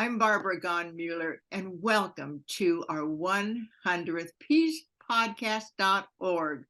I'm Barbara Gon-Mueller, and welcome to our 100th peacepodcast.org.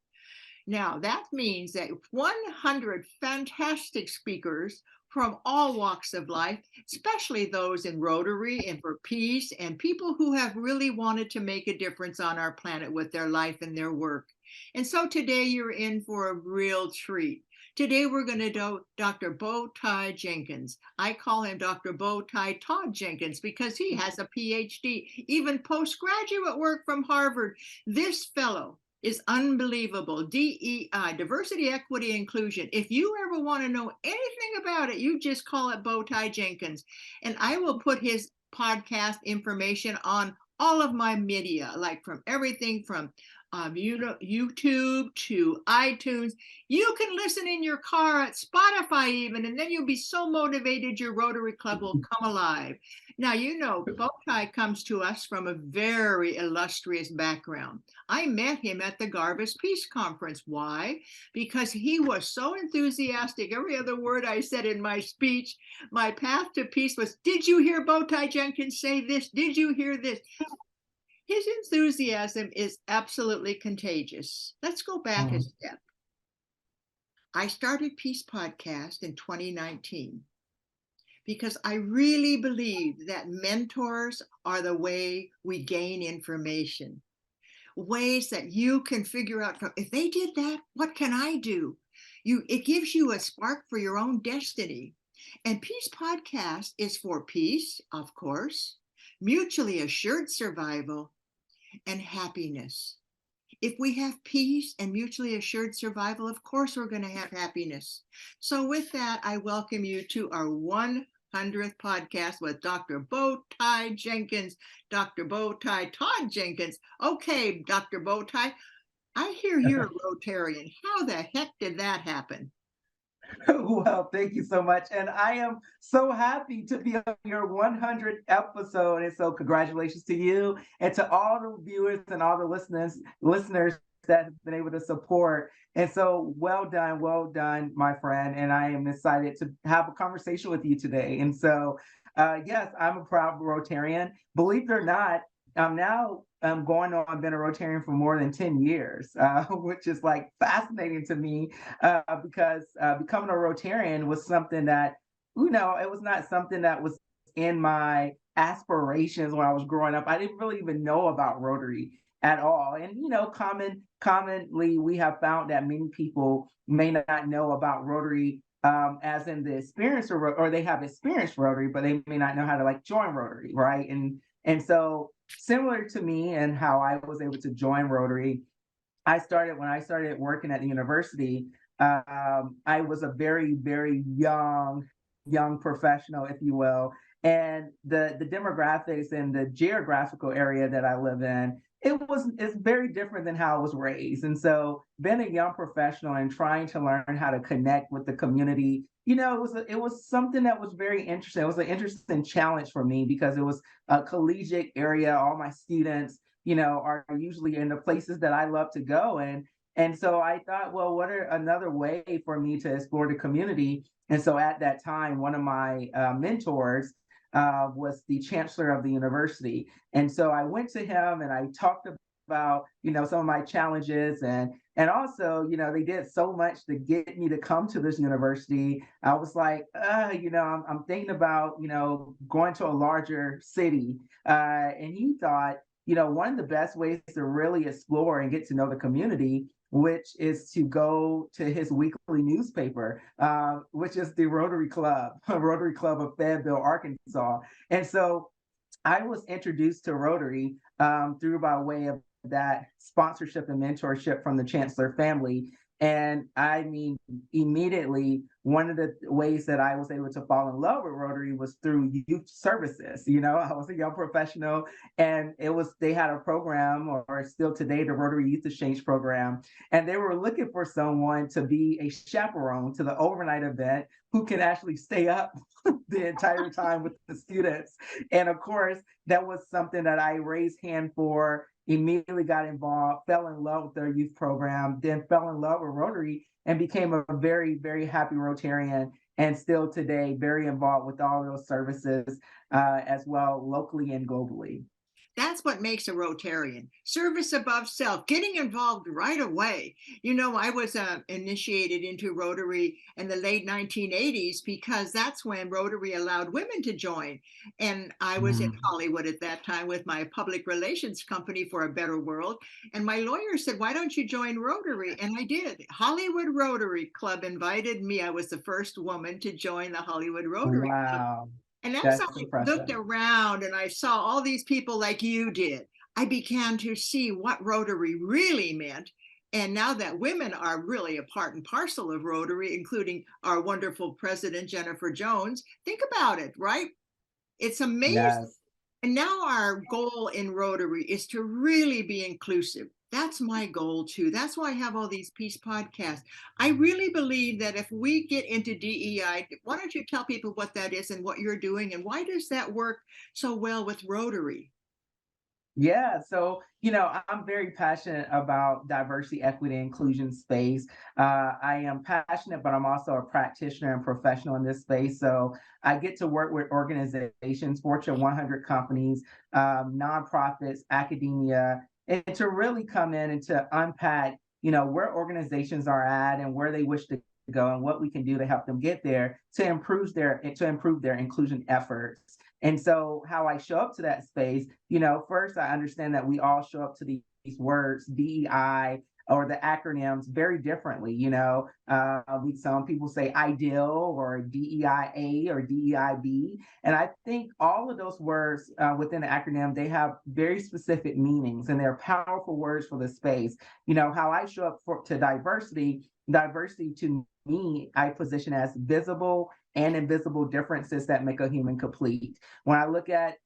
Now, that means that 100 fantastic speakers from all walks of life, especially those in Rotary and for peace, and people who have really wanted to make a difference on our planet with their life and their work. And so today you're in for a real treat. Today we're going to do Dr. Bowtie Jenkins. I call him Dr. Bowtie Todd Jenkins because he has a PhD, even postgraduate work from Harvard. This fellow is unbelievable. DEI, diversity, equity, inclusion. If you ever want to know anything about it, you just call it Bowtie Jenkins. And I will put his podcast information on all of my media, like from everything from YouTube to iTunes. You can listen in your car at Spotify even, and then you'll be so motivated your Rotary Club will come alive. Now, you know, Bowtie comes to us from a very illustrious background. I met him at the Garvis Peace Conference. Why? Because he was so enthusiastic. Every other word I said in my speech, my path to peace was, did you hear Bowtie Jenkins say this? Did you hear this? His enthusiasm is absolutely contagious. Let's go back a step. I started Peace Podcast in 2019 because I really believe that mentors are the way we gain information, ways that you can figure out from, if they did that, what can I do? It gives you a spark for your own destiny. And Peace Podcast is for peace, of course, mutually assured survival, and happiness. If we have peace and mutually assured survival, of course we're going to have happiness. So with that, I welcome you to our 100th podcast with Dr. Bowtie Jenkins, Dr. Bowtie Todd Jenkins. Okay, Dr. Bowtie, I hear you're a Rotarian. How the heck did that happen? Well, thank you so much. And I am so happy to be on your 100th episode. And so congratulations to you and to all the viewers and all the listeners that have been able to support. And so well done, my friend. And I am excited to have a conversation with you today. And so, yes, I'm a proud Rotarian. Believe it or not, I'm now going on, I've been a Rotarian for more than 10 years, which is like fascinating to me because becoming a Rotarian was something that, it was not something that was in my aspirations when I was growing up. I didn't really even know about Rotary at all. And, commonly we have found that many people may not know about Rotary as in the experience or they have experienced Rotary, but they may not know how to like join Rotary, right? And so similar to me and how I was able to join Rotary, when I started working at the university, I was a very, very young professional, if you will. And the demographics and the geographical area that I live in, it's very different than how I was raised. And so being a young professional and trying to learn how to connect with the community, it was something that was very interesting. It was an interesting challenge for me because it was a collegiate area. All my students, are usually in the places that I love to go. And so I thought, well, what are another way for me to explore the community? And so at that time, one of my mentors was the chancellor of the university. And so I went to him and I talked about, some of my challenges and also, they did so much to get me to come to this university. I was like, I'm thinking about, going to a larger city. And he thought, one of the best ways to really explore and get to know the community, which is to go to his weekly newspaper, which is the Rotary Club of Fayetteville, Arkansas. And so I was introduced to Rotary through by way of that sponsorship and mentorship from the Chancellor family. And I mean, immediately, one of the ways that I was able to fall in love with Rotary was through youth services. I was a young professional and they had a program, or still today, the Rotary Youth Exchange program. And they were looking for someone to be a chaperone to the overnight event who can actually stay up the entire time with the students. And of course, that was something that I raised hand for, immediately got involved, fell in love with their youth program, then fell in love with Rotary and became a very, very happy Rotarian. and still today very involved with all those services as well, locally and globally. That's what makes a Rotarian. Service above self, getting involved right away. You know, I was initiated into Rotary in the late 1980s because that's when Rotary allowed women to join. And I was in Mm. Hollywood at that time with my public relations company for a better world. And my lawyer said, "Why don't you join Rotary?" And I did. Hollywood Rotary Club invited me. I was the first woman to join the Hollywood Rotary Club. Wow, And as that's I looked impressive. around and I saw all these people like you did, I began to see what Rotary really meant. And now that women are really a part and parcel of Rotary, including our wonderful president, Jennifer Jones, think about it, right? It's amazing. Yes. And now our goal in Rotary is to really be inclusive. That's my goal too. That's why I have all these peace podcasts. I really believe that if we get into DEI, why don't you tell people what that is and what you're doing and why does that work so well with Rotary? Yeah, so I'm very passionate about diversity, equity, inclusion space. I am passionate, but I'm also a practitioner and professional in this space. So I get to work with organizations, Fortune 100 companies, nonprofits, academia, and to really come in and to unpack, where organizations are at and where they wish to go and what we can do to help them get there to improve their inclusion efforts. And so how I show up to that space, first I understand that we all show up to these words, DEI or the acronyms very differently. Some people say ideal or DEIA or DEIB. And I think all of those words within the acronym, they have very specific meanings and they're powerful words for the space. How I show up to diversity to me, I position as visible and invisible differences that make a human complete. When I look at,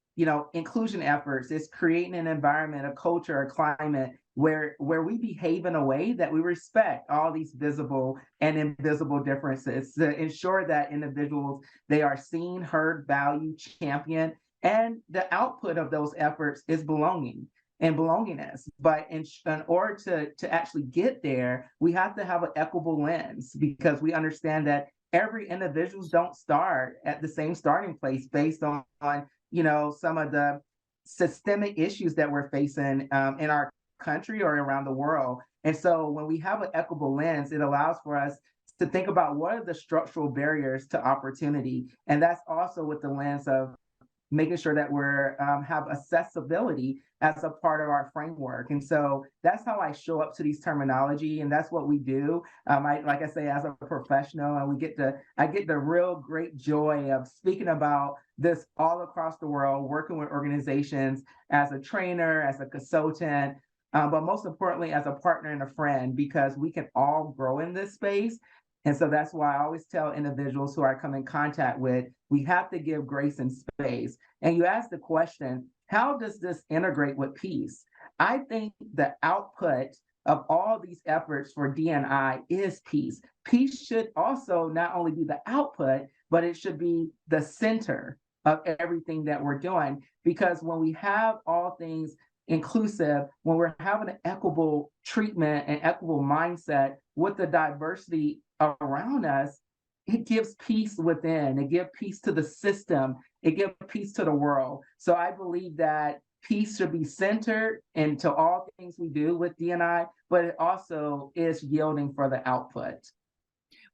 inclusion efforts, it's creating an environment, a culture, a climate where we behave in a way that we respect all these visible and invisible differences to ensure that individuals, they are seen, heard, valued, championed, and the output of those efforts is belonging and belongingness. But in order to actually get there, we have to have an equitable lens because we understand that every individuals don't start at the same starting place based on some of the systemic issues that we're facing in our country or around the world. And so when we have an equitable lens, it allows for us to think about what are the structural barriers to opportunity. And that's also with the lens of making sure that we're have accessibility as a part of our framework. And so that's how I show up to these terminology, and that's what we do. Like I say, as a professional, and I get the real great joy of speaking about this all across the world, working with organizations as a trainer, as a consultant, but most importantly, as a partner and a friend, because we can all grow in this space. And so that's why I always tell individuals who I come in contact with, we have to give grace and space. And you ask the question, how does this integrate with peace? I think the output of all these efforts for DNI is peace. Peace should also not only be the output, but it should be the center of everything that we're doing. Because when we have all things inclusive, when we're having an equitable treatment and equitable mindset with the diversity around us, it gives peace within, it gives peace to the system, it gives peace to the world. So I believe that peace should be centered into all things we do with DNI, but it also is yielding for the output.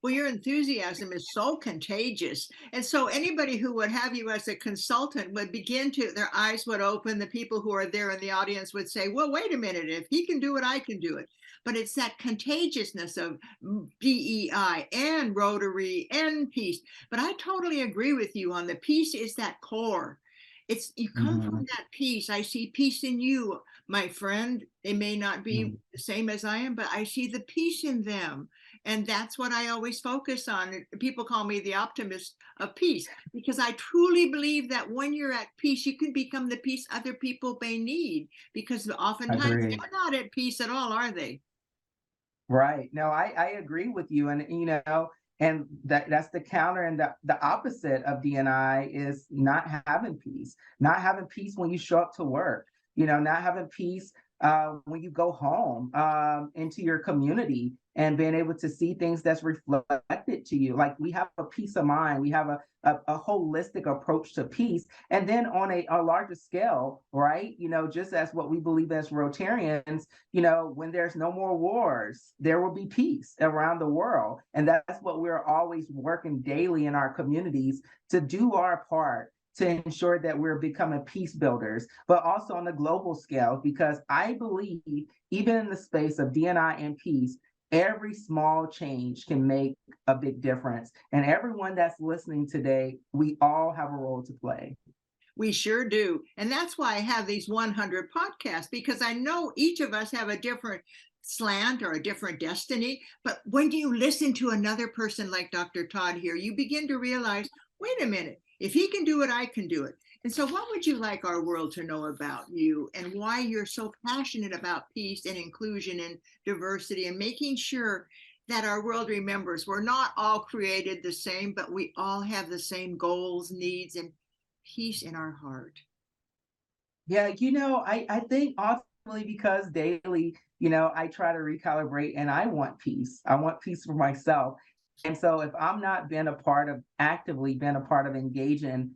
Well, your enthusiasm is so contagious. And so anybody who would have you as a consultant would begin to, their eyes would open. The people who are there in the audience would say, well, wait a minute, if he can do it, I can do it. But it's that contagiousness of DEI and Rotary and peace. But I totally agree with you on the peace is that core. It's you come from Mhm. that peace. I see peace in you, my friend. They may not be Mhm. the same as I am, but I see the peace in them. And that's what I always focus on. People call me the optimist of peace because I truly believe that when you're at peace, you can become the peace other people may need because oftentimes Agreed. they're not at peace at all, are they? Right. No, I agree with you. And and that's the counter and the opposite of DNI is not having peace. Not having peace when you show up to work, not having peace when you go home into your community and being able to see things that's reflected to you. Like we have a peace of mind, we have a holistic approach to peace. And then on a larger scale, right? Just as what we believe as Rotarians, when there's no more wars, there will be peace around the world. And that's what we're always working daily in our communities to do our part to ensure that we're becoming peace builders, but also on the global scale, because I believe even in the space of DNI and peace, every small change can make a big difference. And everyone that's listening today, we all have a role to play. We sure do. And that's why I have these 100 podcasts, because I know each of us have a different slant or a different destiny. But when you listen to another person like Dr. Todd here, you begin to realize, wait a minute, if he can do it, I can do it. And so what would you like our world to know about you and why you're so passionate about peace and inclusion and diversity and making sure that our world remembers we're not all created the same, but we all have the same goals, needs, and peace in our heart? Yeah, I think ultimately because daily, I try to recalibrate and I want peace. I want peace for myself. And so if I'm not actively being a part of engaging,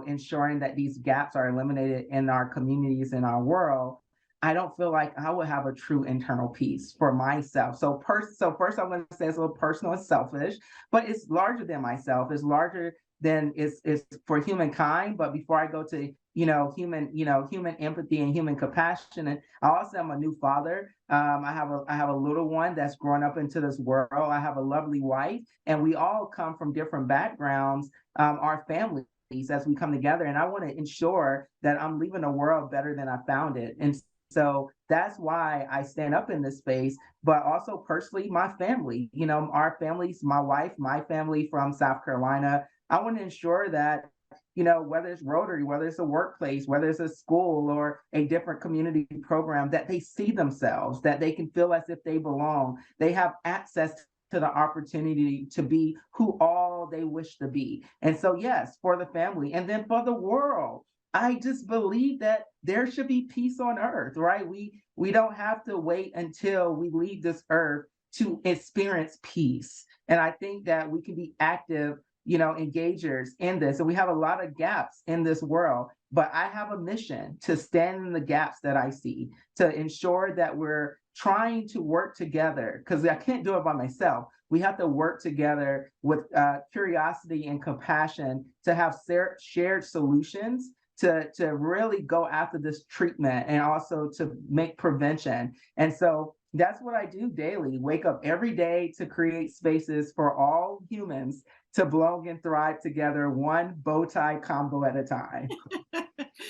ensuring that these gaps are eliminated in our communities, in our world, I don't feel like I would have a true internal peace for myself. So first I'm going to say it's a little personal and selfish, but it's larger than myself. It's larger than it's for humankind. But before I go to human empathy and human compassion, and I also am a new father. I have a little one that's growing up into this world. I have a lovely wife, and we all come from different backgrounds. Our families as we come together, and I want to ensure that I'm leaving the world better than I found it. And so that's why I stand up in this space, but also personally, my family, our families, my wife, my family from South Carolina. I want to ensure that, whether it's Rotary, whether it's a workplace, whether it's a school or a different community program, that they see themselves, that they can feel as if they belong. They have access to the opportunity to be who all they wish to be. And so, yes, for the family and then for the world, I just believe that there should be peace on earth, right? We don't have to wait until we leave this earth to experience peace. And I think that we can be active, engagers in this. And we have a lot of gaps in this world, but I have a mission to stand in the gaps that I see, to ensure that we're trying to work together, because I can't do it by myself. We have to work together with curiosity and compassion to have shared solutions to really go after this treatment and also to make prevention. And so that's what I do daily. Wake up every day to create spaces for all humans to belong and thrive together, one bow tie combo at a time.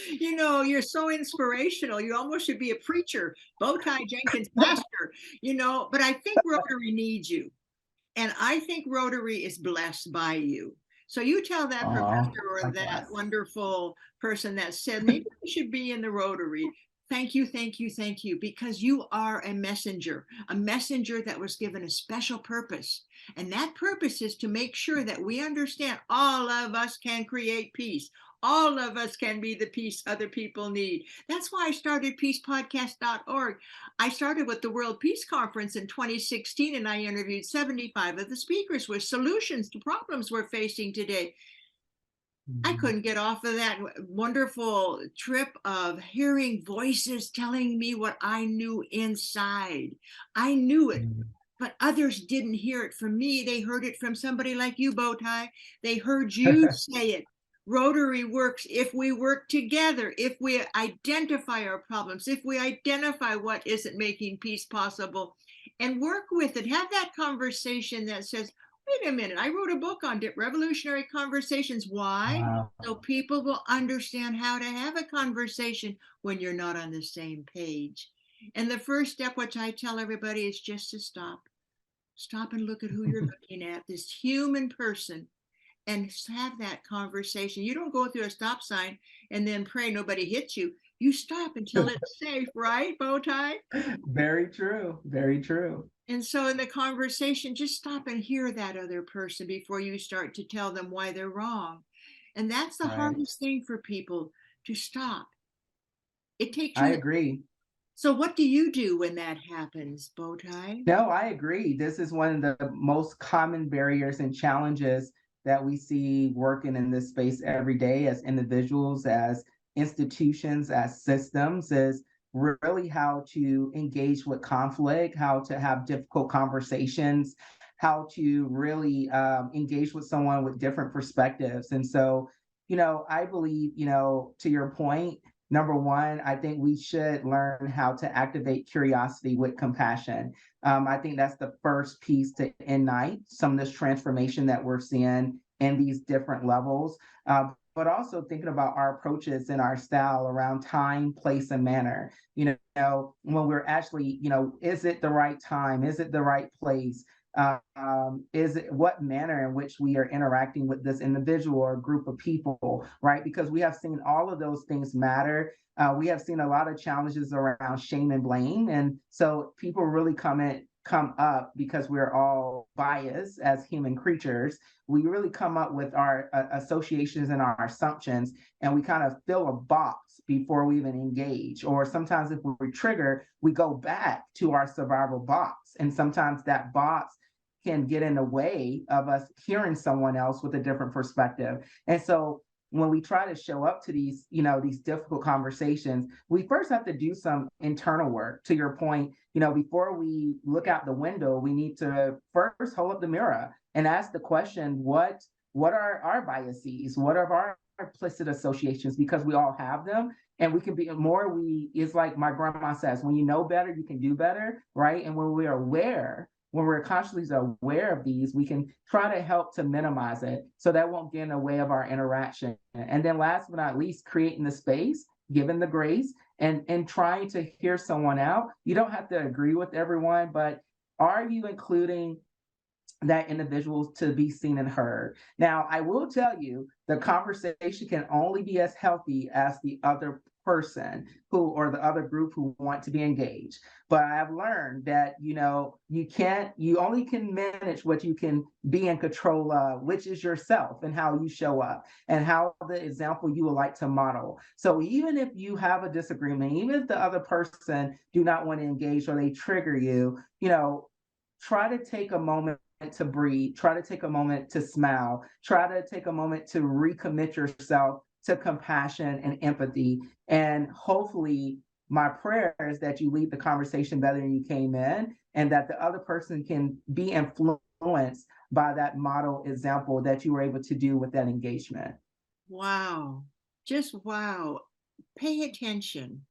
You're so inspirational. You almost should be a preacher, Bowtie Jenkins pastor, but I think Rotary needs you. And I think Rotary is blessed by you. So you tell that professor or that wonderful person that said, maybe you should be in the Rotary. Thank you, thank you, thank you, because you are a messenger that was given a special purpose. And that purpose is to make sure that we understand all of us can create peace. All of us can be the peace other people need. That's why I started peacepodcast.org. I started with the World Peace Conference in 2016, and I interviewed 75 of the speakers with solutions to problems we're facing today. I couldn't get off of that wonderful trip of hearing voices telling me what I knew inside. I knew it, but others didn't hear it from me. They heard it from somebody like you, Bowtie. They heard you say it. Rotary works if we work together, if we identify our problems, if we identify what isn't making peace possible, and work with it. Have that conversation that says, wait a minute, I wrote a book on revolutionary conversations. Why? So people will understand how to have a conversation when you're not on the same page. And the first step, which I tell everybody, is just to stop. Stop and look at who you're looking at, this human person, and have that conversation. You don't go through a stop sign and then pray nobody hits you. You stop until it's safe, right, Bowtie? Very true. Very true. And so in the conversation, just stop and hear that other person before you start to tell them why they're wrong. And that's the hardest thing for people, to stop It takes I you. agree. So what do you do when that happens, Bowtie? No, I agree. This is one of the most common barriers and challenges that we see working in this space every day as individuals, as institutions, as systems, is really how to engage with conflict, how to have difficult conversations, how to really engage with someone with different perspectives. And so, I believe, to your point, number one, I think we should learn how to activate curiosity with compassion. I think that's the first piece to ignite some of this transformation that we're seeing in these different levels. But also thinking about our approaches and our style around time, place, and manner. When we're actually, is it the right time? Is it the right place? Is it what manner in which we are interacting with this individual or group of people, right? Because we have seen all of those things matter. We have seen a lot of challenges around shame and blame, and so people really come up because we're all biased as human creatures. We really come up with our associations and our assumptions, and we kind of fill a box before we even engage. Or sometimes if we trigger, we go back to our survival box, and sometimes that box can get in the way of us hearing someone else with a different perspective. And so when we try to show up to these difficult conversations, we first have to do some internal work. To your point, before we look out the window, we need to first hold up the mirror and ask the question, what are our biases? What are our implicit associations? Because we all have them. And we can be more, it's like my grandma says, when you know better, you can do better, right? And when we're consciously aware of these, we can try to help to minimize it so that won't get in the way of our interaction. And then last but not least, creating the space, giving the grace, and trying to hear someone out. You don't have to agree with everyone, but are you including that individual to be seen and heard? Now, I will tell you, the conversation can only be as healthy as the other person or the other group who want to be engaged. But I've learned that, you only can manage what you can be in control of, which is yourself and how you show up and how the example you would like to model. So even if you have a disagreement, even if the other person do not want to engage or they trigger you, try to take a moment to breathe, try to take a moment to smile, try to take a moment to recommit yourself to compassion and empathy. And hopefully, my prayer is that you leave the conversation better than you came in, and that the other person can be influenced by that model example that you were able to do with that engagement. Wow. Just wow. Pay attention.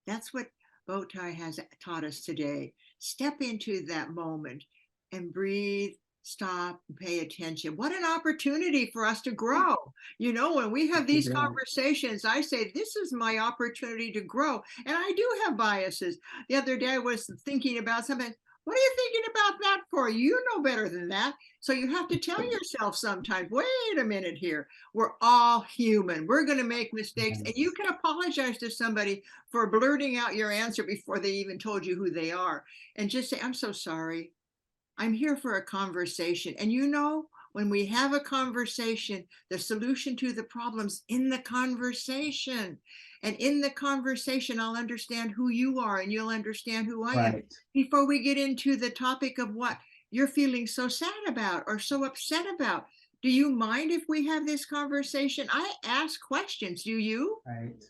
That's what Bowtie has taught us today. Step into that moment and breathe, stop, and pay attention. What an opportunity for us to grow. When we have these conversations, I say, this is my opportunity to grow. And I do have biases. The other day I was thinking about something. What are you thinking about that for? You know better than that. So you have to tell yourself sometimes, wait a minute here. We're all human. We're going to make mistakes. And you can apologize to somebody for blurting out your answer before they even told you who they are. And just say, I'm so sorry. I'm here for a conversation. And when we have a conversation, the solution to the problem's in the conversation. And in the conversation, I'll understand who you are and you'll understand who I am. Right. Before we get into the topic of what you're feeling so sad about or so upset about, do you mind if we have this conversation? I ask questions. Do you? Right.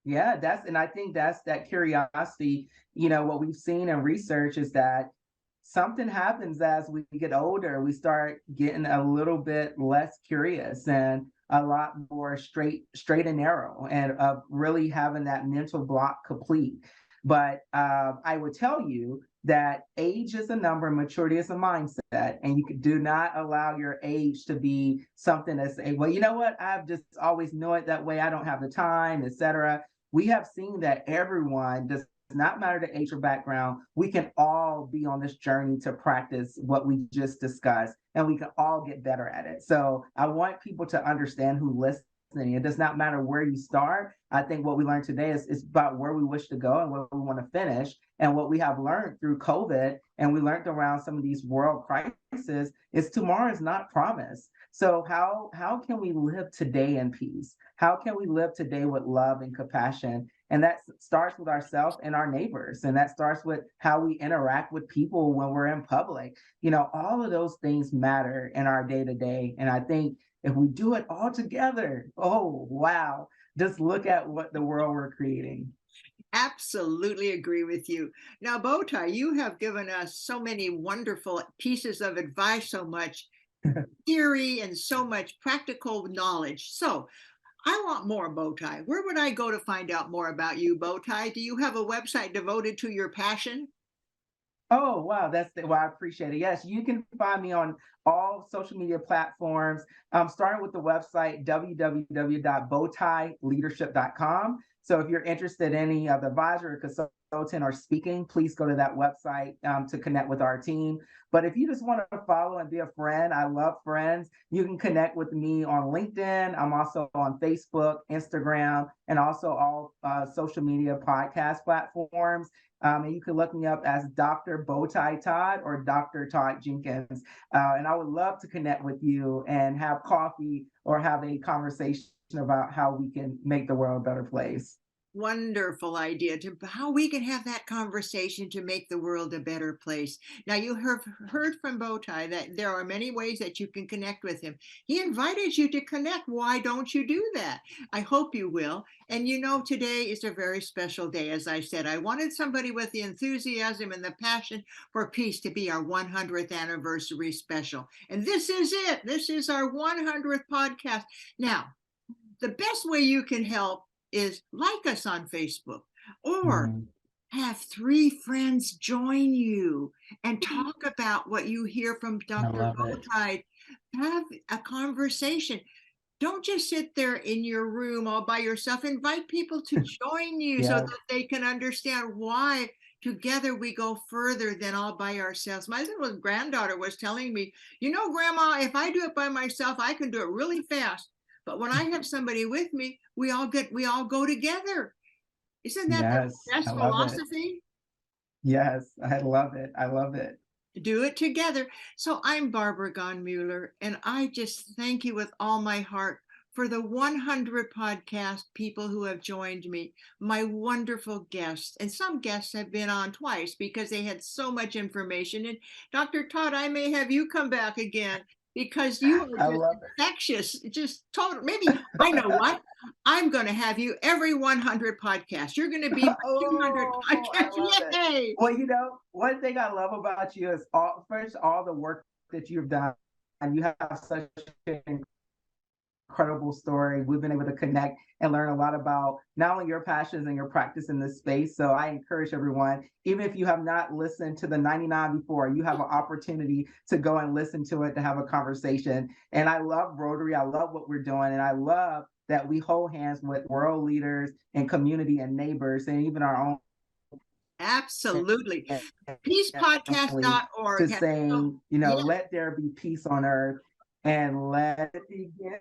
Yeah, and I think that's that curiosity. What we've seen in research is that something happens as we get older. We start getting a little bit less curious and a lot more straight and narrow, and of really having that mental block complete. But I would tell you that age is a number, maturity is a mindset, and you do not allow your age to be something that's say, well, you know what, I've just always known it that way. I don't have the time, etc. We have seen that everyone does not matter the age or background. We can all be on this journey to practice what we just discussed, and we can all get better at it. So I want people to understand who listen. It does not matter where you start. I think what we learned today is about where we wish to go and what we want to finish. And what we have learned through COVID, and we learned around some of these world crises, is tomorrow is not promised. So how can we live today in peace? How can we live today with love and compassion? And that starts with ourselves and our neighbors. And that starts with how we interact with people when we're in public. All of those things matter in our day to day. And I think if we do it all together, oh, wow, just look at what the world we're creating. Absolutely agree with you. Now, Bowtie, you have given us so many wonderful pieces of advice, so much theory and so much practical knowledge. So I want more, Bowtie. Where would I go to find out more about you, Bowtie? Do you have a website devoted to your passion? Oh, wow. Well, I appreciate it. Yes, you can find me on all social media platforms, starting with the website, www.bowtieleadership.com. So if you're interested in any of the advisor or consultant or speaking, please go to that website to connect with our team. But if you just want to follow and be a friend, I love friends. You can connect with me on LinkedIn. I'm also on Facebook, Instagram, and also all social media podcast platforms. And you can look me up as Dr. Bowtie Todd or Dr. Todd Jenkins. And I would love to connect with you and have coffee or have a conversation about how we can make the world a better place. Wonderful idea to how we can have that conversation to make the world a better place. Now, you have heard from Bowtie that there are many ways that you can connect with him. He invited you to connect. Why don't you do that? I hope you will. And today is a very special day. As I said, I wanted somebody with the enthusiasm and the passion for peace to be our 100th anniversary special. And this is it. This is our 100th podcast. Now, the best way you can help is like us on Facebook or have 3 friends join you and talk about what you hear from Dr. Bowtie. Have a conversation. Don't just sit there in your room all by yourself. Invite people to join you so that they can understand why together we go further than all by ourselves. My little granddaughter was telling me, Grandma, if I do it by myself, I can do it really fast. But when I have somebody with me, we all go together. Isn't that the best philosophy? Yes, I love it. I love it. Do it together. So I'm Barbara Gonmuller, and I just thank you with all my heart for the 100 podcast people who have joined me, my wonderful guests. And some guests have been on twice because they had so much information. And Dr. Todd, I may have you come back again because you are just infectious, just total. Maybe, I know what, I'm going to have you every 100 podcasts. You're going to be 200 podcasts. Yay! Well, one thing I love about you is all the work that you've done, and you have such an incredible story. We've been able to connect and learn a lot about not only your passions and your practice in this space. So I encourage everyone, even if you have not listened to the 99 before, you have an opportunity to go and listen to it, to have a conversation. And I love Rotary. I love what we're doing. And I love that we hold hands with world leaders and community and neighbors and even our own. Absolutely. PeacePodcast.org. To saying, let there be peace on earth. And let it begin.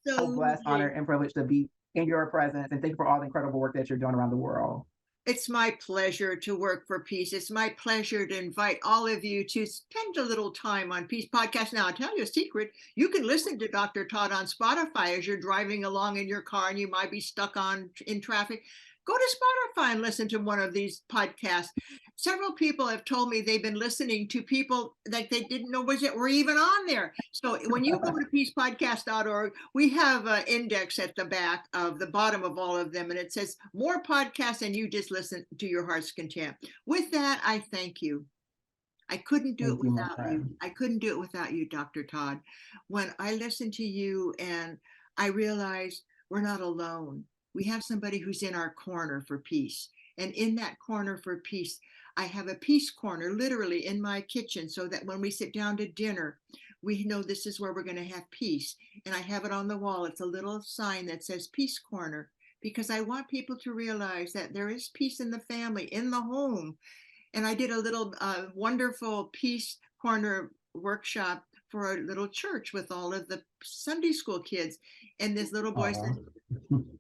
So blessed, honored, and privileged to be in your presence. And thank you for all the incredible work that you're doing around the world. It's my pleasure to work for peace. It's my pleasure to invite all of you to spend a little time on Peace Podcast. Now, I'll tell you a secret. You can listen to Dr. Todd on Spotify as you're driving along in your car and you might be stuck in traffic. Go to Spotify and listen to one of these podcasts. Several people have told me they've been listening to people that they didn't know were even on there. So when you go to peacepodcast.org, we have an index at the back of the bottom of all of them, and it says more podcasts, and you just listen to your heart's content. With that, I thank you. I couldn't do it without you. I couldn't do it without you, Dr. Todd. When I listen to you and I realize we're not alone. We have somebody who's in our corner for peace. And in that corner for peace, I have a peace corner literally in my kitchen so that when we sit down to dinner, we know this is where we're going to have peace. And I have it on the wall. It's a little sign that says Peace Corner, because I want people to realize that there is peace in the family, in the home. And I did a little wonderful Peace Corner workshop for a little church with all of the Sunday school kids. And this little boy said,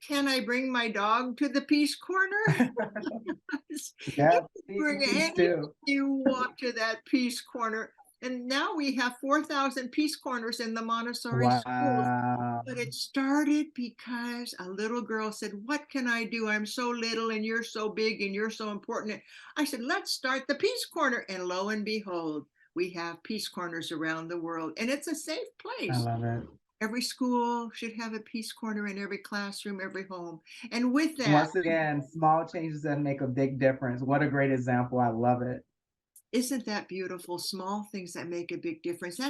can I bring my dog to the Peace Corner? Yeah, bring anything you want to that Peace Corner. And now we have 4,000 Peace Corners in the Montessori schools. Wow. But it started because a little girl said, "What can I do? I'm so little and you're so big and you're so important." I said, "Let's start the Peace Corner." And lo and behold, we have Peace Corners around the world. And it's a safe I place. love it. Every school should have a Peace Corner in every classroom, every home. And with that, Once again, small changes that make a big difference. What a great example. I love it. isn't that beautiful? Small things that make a big difference.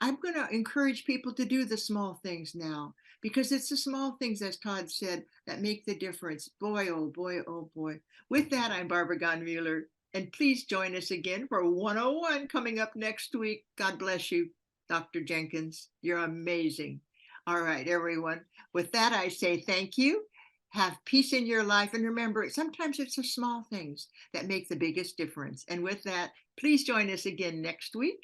I'm going to encourage people to do the small things now because it's the small things, as Todd said, that make the difference. Boy, oh boy, oh boy. With that, I'm Barbara Gonmueller. And please join us again for 101 coming up next week. God bless you, Dr. Jenkins. You're amazing. All right, everyone. With that, I say thank you. Have peace in your life. And remember, sometimes it's the small things that make the biggest difference. And with that, please join us again next week.